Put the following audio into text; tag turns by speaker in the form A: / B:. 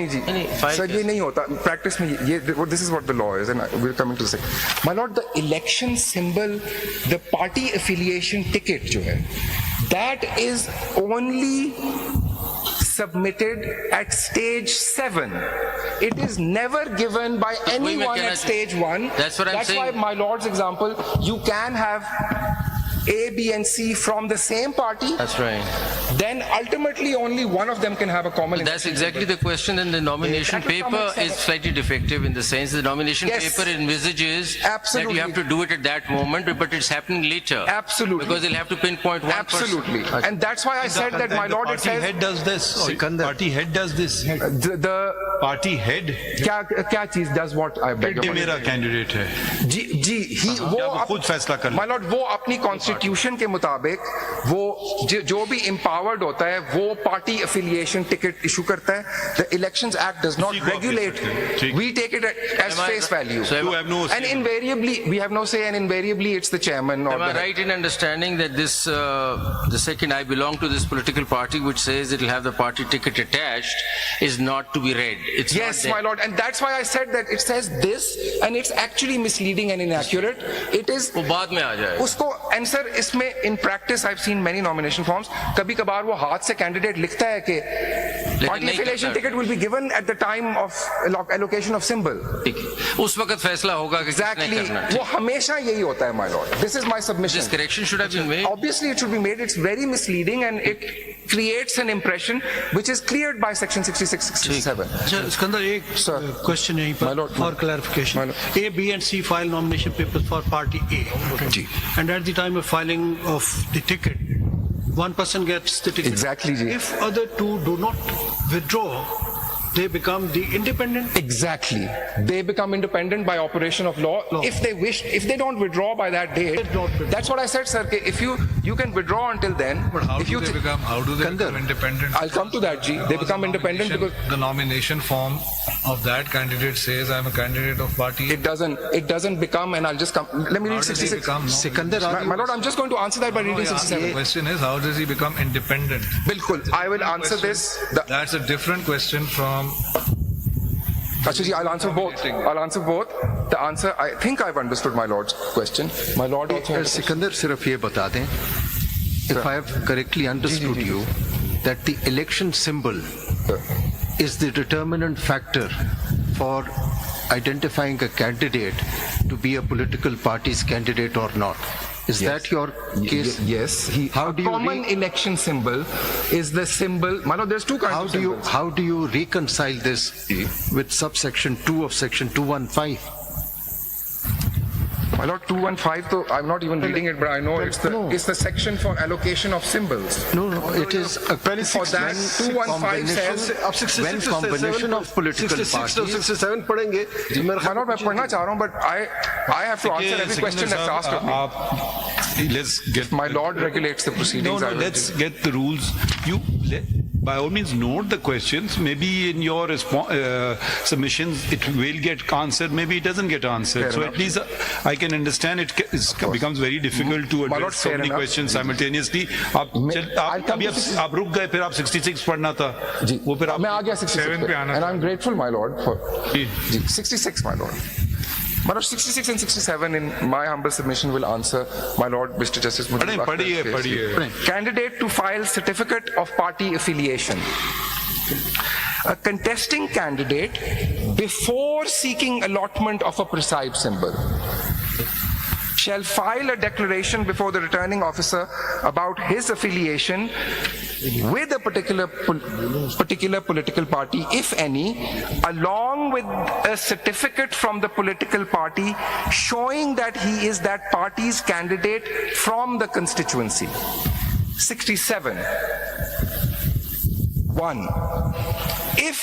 A: नहीं जी सर, ये नहीं होता प्रैक्टिस में। ये this is what the law is and we are coming to the second. My lord, the election symbol, the party affiliation ticket जो है, that is only submitted at stage 7. It is never given by anyone at stage 1.
B: That's what I'm saying.
A: That's why my lord's example, you can have A, B and C from the same party.
B: That's right.
A: Then ultimately only one of them can have a common.
B: That's exactly the question. And the nomination paper is slightly defective in the sense the nomination paper envisages that you have to do it at that moment, but it's happening later.
A: Absolutely.
B: Because they'll have to pinpoint one
A: Absolutely.
B: person.
A: And that's why I said that, my lord, it says
C: head does this. Party head does this.
A: The
C: party head
A: क्या चीज does what? I beg your
C: मेरा
A: pardon.
C: Candidate है
A: जी वो
C: खुद फैसला कर ले।
A: My Lord, वो अपनी कॉन्स्टिट्यूशन के मुताबिक वो जो भी empowered होता है वो पार्टी एफिलिएशन टिकट इशू करता है। The elections act does not regulate, we take it as face value and invariably we have no say, and invariably it's the chairman or
B: Am I right in understanding that this the second I belong to this political party which says it will have the party ticket attached is not to be read? It's
A: yes,
B: not
A: my lord, and that's why I said that it says this and it's actually misleading and inaccurate. It is
B: वो बाद में आ जाएगा
A: उसको answer इसमें in practice I have seen many nomination forms, कभी कभार वो हाथ से कैंडिडेट लिखता है कि party affiliation ticket will be given at the time of allocation of symbol.
B: ठीक है, उस वक्त फैसला होगा कि
A: एग्जैक्टली वो हमेशा यही होता है। My Lord, this is my submission.
B: This correction should have been made.
A: Obviously it should be made. It's very misleading and it creates an impression which is cleared by section 66, 67.
D: Iskandar, एक question यहीं पर for clarification. A, B and C file nomination papers for party A.
A: Ji.
D: And at the time of filing of the ticket, one person gets the ticket.
A: Exactly, ji.
D: If other two do not withdraw, they become the independent.
A: Exactly. They become independent by operation of law. If they wish, if they don't withdraw by that date, that's what I said, sir. If you can withdraw until then.
E: But how
A: if
E: do
A: you
E: they become independent?
A: I'll come to that, G. They become independent because
E: the nomination form of that candidate says I'm a candidate of party.
A: it doesn't become, and I'll just come. Let me read
E: How does he
A: 66.
E: become?
D: Sikandar,
A: My lord, I'm just going to answer that by reading 67.
E: The question is, how does he become independent?
A: Bilkul. I will answer this.
E: That's a different question from.
A: Actually, I'll answer both. I'll answer both. The answer, I think I've understood my lord's question. My lord also.
F: Sikandar सिर्फ ये बता दें, if I have correctly understood you, that the election symbol is the determinant factor for identifying a candidate to be a political party's candidate or not. Is that your case?
A: Yes.
F: How do you
A: common election symbol is the symbol. My lord, there's two kinds of symbols.
F: how do you reconcile this with subsection 2 of section 215?
A: My lord, 215, though I'm not even reading it, but I know it's the section for allocation of symbols.
F: No, it is a
A: For that, 215 says.
F: when combination of political parties.
G: 67 पढ़ेंगे।
A: My lord, मैं पढ़ना चाह रहा हूँ, but I have to answer every question that's asked of me.
C: Let's get.
A: My lord regulates the proceedings.
C: No, let's get the rules. By all means note the questions. Maybe in your submissions it will get answered. Maybe it doesn't get answered. So at least I can understand it becomes very difficult to
A: My lord,
C: address so
A: fair
C: many
A: enough.
C: questions simultaneously. आप रुक गए, फिर आप 66 पढ़ना था.
A: जी,
C: वो फिर
A: मैं आ गया 66 पे, and I'm grateful, my lord, for ji 66, my lord. My lord, 66 and 67 in my humble submission will answer, my lord, Mr. Justice Mujib Akhtar's case. Candidate to file certificate of party affiliation. A contesting candidate, before seeking allotment of a prescribed symbol, shall file a declaration before the returning officer about his affiliation with a particular political party, if any, along with a certificate from the political party showing that he is that party's candidate from the constituency. 67. 1. If